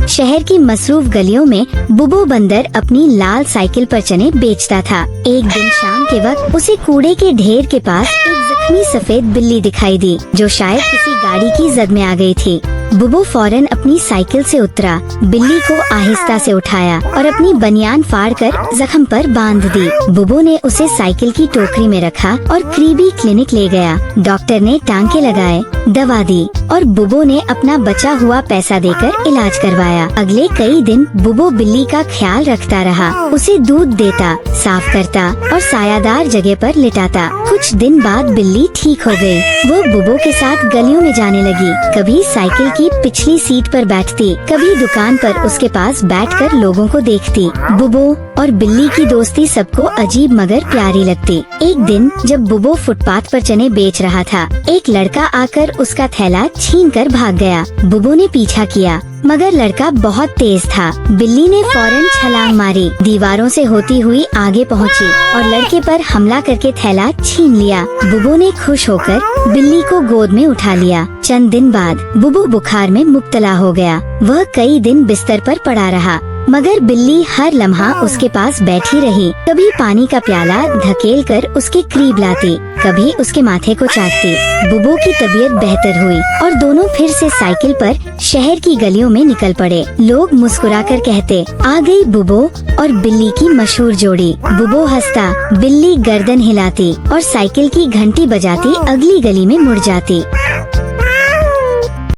शहर की मसरूफ गलियों में बुबो बंदर अपनी लाल साइकिल पर चने बेचता था। एक दिन शाम के वक्त उसे कूड़े के ढेर के पास एक जख्मी सफेद बिल्ली दिखाई दी, जो शायद किसी गाड़ी की जद में आ गई थी। बुबो फौरन अपनी साइकिल से उतरा, बिल्ली को आहिस्ता से उठाया और अपनी बनियान फाड़कर जख्म पर बांध दी। बुबो ने उसे साइकिल की टोकरी में रखा और करीबी क्लिनिक ले गया। डॉक्टर ने टांके लगाए, दवा दी और बुबो ने अपना बचा हुआ पैसा देकर इलाज करवाया। अगले कई दिन बुबो बिल्ली का ख्याल रखता रहा, उसे दूध देता, साफ करता और सायादार जगह पर लिटाता। कुछ दिन बाद बिल्ली ठीक हो गई। वो बुबो के साथ गलियों में जाने लगी। कभी साइकिल की पिछली सीट पर बैठती, कभी दुकान पर उसके पास बैठकर लोगों को देखती। बुबो और बिल्ली की दोस्ती सबको अजीब मगर प्यारी लगती। एक दिन जब बुबो फुटपाथ पर चने बेच रहा था, एक लड़का आकर उसका थैला छीनकर भाग गया। बुबो ने पीछा किया, मगर लड़का बहुत तेज था। बिल्ली ने फौरन छलांग मारी, दीवारों से होती हुई आगे पहुंची और लड़के पर हमला करके थैला छीन लिया। बुबो ने खुश होकर बिल्ली को गोद में उठा लिया। चंद दिन बाद बुबो बुखार में मुब्तला हो गया। वह कई दिन बिस्तर पर पड़ा रहा, मगर बिल्ली हर लम्हा उसके पास बैठी रही। कभी पानी का प्याला धकेल कर उसके करीब लाती, कभी उसके माथे को चाटती। बुबो की तबीयत बेहतर हुई और दोनों फिर से साइकिल पर शहर की गलियों में निकल पड़े। लोग मुस्कुराकर कहते, आ गई बुबो और बिल्ली की मशहूर जोड़ी। बुबो हंसता, बिल्ली गर्दन हिलाती और साइकिल की घंटी बजाती अगली गली में मुड़ जाती।